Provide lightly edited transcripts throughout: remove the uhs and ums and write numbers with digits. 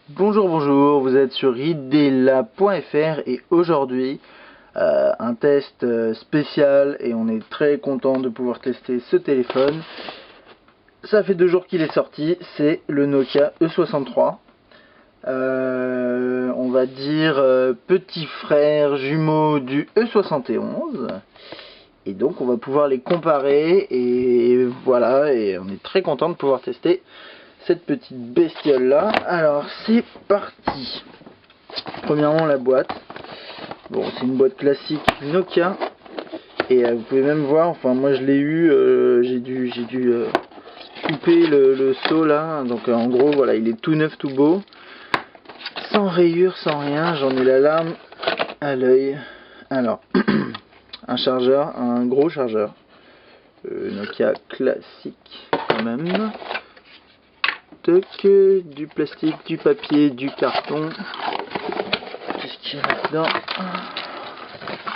Bonjour, bonjour, vous êtes sur idela.fr et aujourd'hui un test spécial et on est très content de pouvoir tester ce téléphone. Ça fait 2 jours qu'il est sorti, c'est le Nokia E63. On va dire petit frère jumeau du E71. Et donc on va pouvoir les comparer et voilà, et on est très content de pouvoir tester cette petite bestiole là. Alors c'est parti. Premièrement la boîte. Bon, c'est une boîte classique Nokia. Et vous pouvez même voir, enfin moi je l'ai eu, j'ai dû couper le seau là. Donc en gros voilà, il est tout neuf, tout beau. Sans rayures, sans rien, j'en ai la lame à l'œil. Alors, un chargeur, un gros chargeur. Nokia classique quand même. Toc, du plastique, du papier, du carton. Qu'est-ce qu'il y a là-dedans?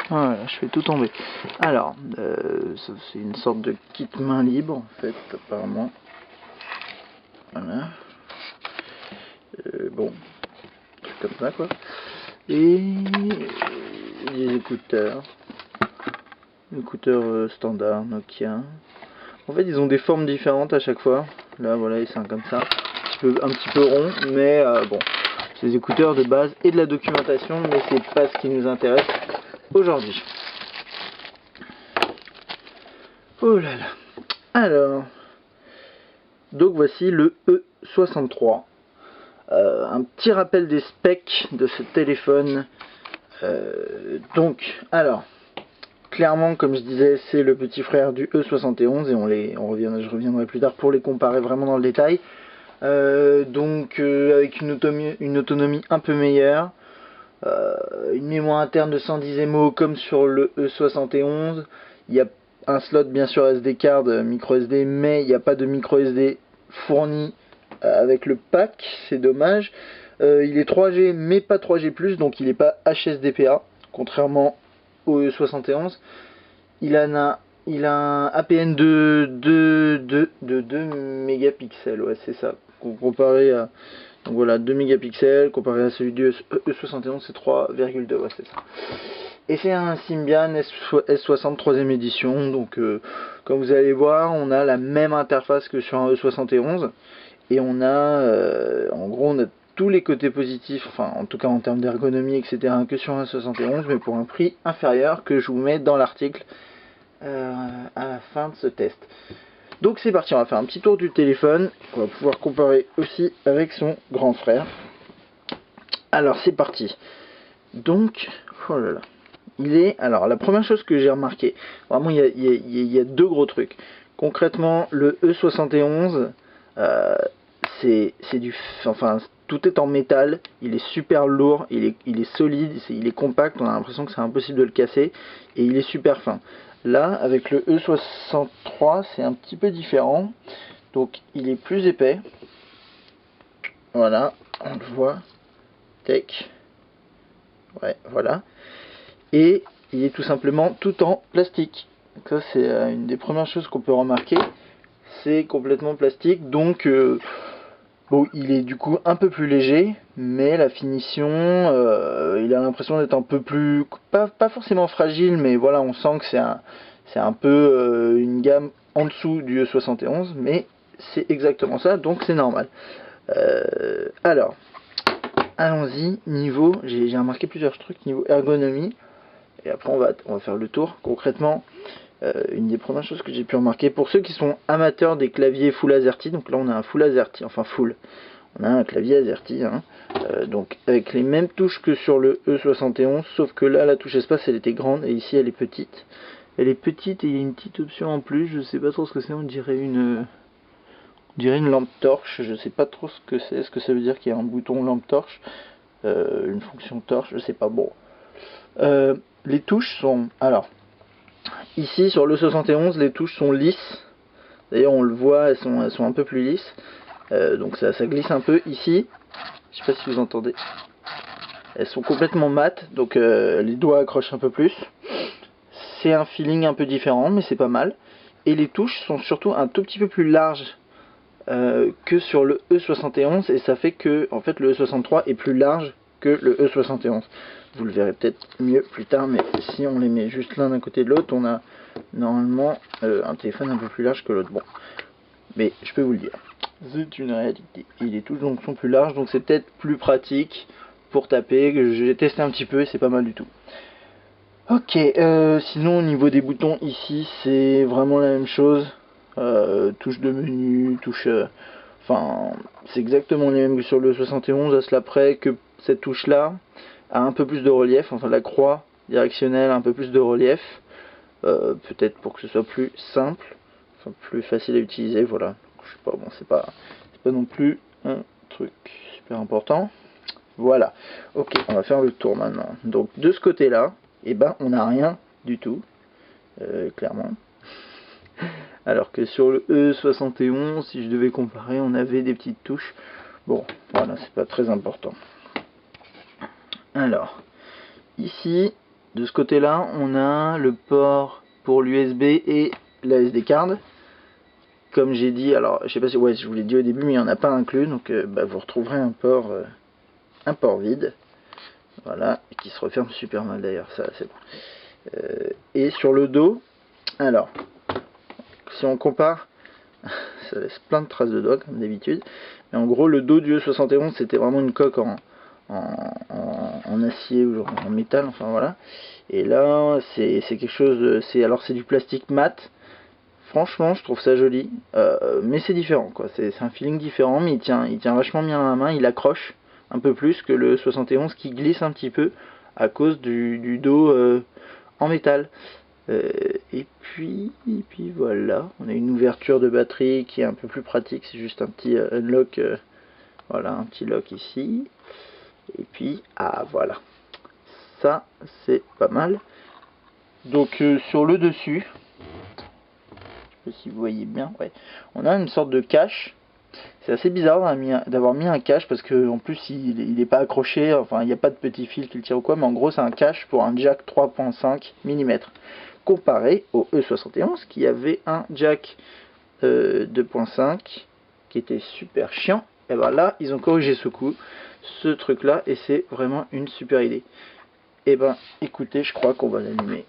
Voilà, je fais tout tomber. Alors, c'est une sorte de kit main libre en fait, apparemment. Voilà. Bon, comme ça quoi. Et des écouteurs. Écouteurs standard Nokia. En fait, ils ont des formes différentes à chaque fois. Là, voilà, ils sont comme ça. Un petit peu rond, mais bon. C'est des écouteurs de base et de la documentation, mais c'est pas ce qui nous intéresse aujourd'hui. Oh là là. Alors, donc voici le E63. Un petit rappel des specs de ce téléphone. Donc, alors, clairement, comme je disais, c'est le petit frère du E71 et je reviendrai plus tard pour les comparer vraiment dans le détail. Avec une autonomie un peu meilleure, une mémoire interne de 110 MO comme sur le E71. Il y a un slot bien sûr SD card, micro SD, mais il n'y a pas de micro SD fourni avec le pack, c'est dommage. Il est 3G mais pas 3G+, donc il n'est pas HSDPA, contrairement au E71. Il a un APN de 2 mégapixels, ouais c'est ça. Comparé à, donc voilà, 2 mégapixels comparé à celui du E71, c'est 3,2, ouais c'est ça. Et c'est un Symbian S60 3ème édition, donc comme vous allez voir, on a la même interface que sur un E71 et on a en gros on a tous les côtés positifs, enfin en tout cas en termes d'ergonomie etc, que sur un E71, mais pour un prix inférieur que je vous mets dans l'article à la fin de ce test. Donc c'est parti, on va faire un petit tour du téléphone, on va pouvoir comparer aussi avec son grand frère. Alors c'est parti. Donc, oh là là. Alors la première chose que j'ai remarqué, vraiment il y a 2 gros trucs. Concrètement, le E71, tout est en métal, il est super lourd, il est solide, il est compact, on a l'impression que c'est impossible de le casser, et il est super fin. Là, avec le E63, c'est un petit peu différent, donc il est plus épais. Voilà, on le voit, tech, ouais, voilà. Et il est tout simplement tout en plastique. Donc ça c'est une des premières choses qu'on peut remarquer. C'est complètement plastique, donc bon, il est du coup un peu plus léger, mais la finition, il a l'impression d'être un peu plus, pas forcément fragile, mais voilà, on sent que c'est un peu une gamme en dessous du E71, mais c'est exactement ça, donc c'est normal. Alors, allons-y, niveau, j'ai remarqué plusieurs trucs, niveau ergonomie. Et après on va faire le tour. Concrètement, une des premières choses que j'ai pu remarquer, pour ceux qui sont amateurs des claviers Full AZERTY, donc là on a un Full AZERTY, enfin full, on a un clavier AZERTY, hein, donc avec les mêmes touches que sur le E71, sauf que là la touche espace elle était grande et ici elle est petite. Elle est petite et il y a une petite option en plus, je sais pas trop ce que c'est, on dirait une lampe torche, je sais pas trop ce que c'est, est-ce que ça veut dire qu'il y a un bouton lampe torche, une fonction torche, je sais pas, bon. Les touches sont... Alors, ici sur le 71, les touches sont lisses. D'ailleurs, on le voit, elles sont un peu plus lisses. Donc ça glisse un peu. Ici, je sais pas si vous entendez. Elles sont complètement mates, donc les doigts accrochent un peu plus. C'est un feeling un peu différent, mais c'est pas mal. Et les touches sont surtout un tout petit peu plus larges que sur le E71, et ça fait que en fait le E63 est plus large que le E71. Vous le verrez peut-être mieux plus tard, mais si on les met juste l'un d'un côté de l'autre, on a normalement un téléphone un peu plus large que l'autre. Bon, mais je peux vous le dire, c'est une réalité. Il est tous donc sont plus larges, donc c'est peut-être plus pratique pour taper. J'ai testé un petit peu et c'est pas mal du tout. Ok, sinon au niveau des boutons ici, c'est vraiment la même chose. Touche de menu, touche... Enfin, c'est exactement les mêmes que sur le 71, à cela près que cette touche-là a un peu plus de relief, enfin la croix directionnelle a un peu plus de relief, peut-être pour que ce soit plus simple, enfin plus facile à utiliser, voilà. Je sais pas, bon, c'est pas non plus un truc super important. Voilà, ok, on va faire le tour maintenant. Donc de ce côté-là, eh ben, on n'a rien du tout, clairement. Alors que sur le E71, si je devais comparer, on avait des petites touches. Bon, voilà, c'est pas très important. Alors, ici, de ce côté-là, on a le port pour l'USB et la SD card. Comme j'ai dit, alors, je sais pas si ouais, je vous l'ai dit au début, mais il n'y en a pas inclus, donc vous retrouverez un port vide. Voilà, qui se referme super mal d'ailleurs, ça c'est bon. Et sur le dos, alors, si on compare, ça laisse plein de traces de doigts comme d'habitude, mais en gros le dos du E71 c'était vraiment une coque en acier ou en métal, enfin voilà. Et là c'est quelque chose, c'est du plastique mat. Franchement je trouve ça joli, mais c'est différent quoi, c'est un feeling différent, mais il tient vachement bien à la main, il accroche un peu plus que le 71 qui glisse un petit peu à cause du dos en métal. Et puis voilà, on a une ouverture de batterie qui est un peu plus pratique, c'est juste un petit unlock, voilà, un petit lock ici. Et puis, ah voilà, ça c'est pas mal. Donc sur le dessus, je sais pas si vous voyez bien, ouais, on a une sorte de cache. C'est assez bizarre d'avoir mis un cache parce que en plus il n'est pas accroché, enfin il n'y a pas de petit fil qui le tire ou quoi, mais en gros c'est un cache pour un jack 3.5 mm. Comparé au E71 qui avait un jack 2.5 qui était super chiant. Et ben là ils ont corrigé ce truc là, et c'est vraiment une super idée. Et ben écoutez, je crois qu'on va l'allumer.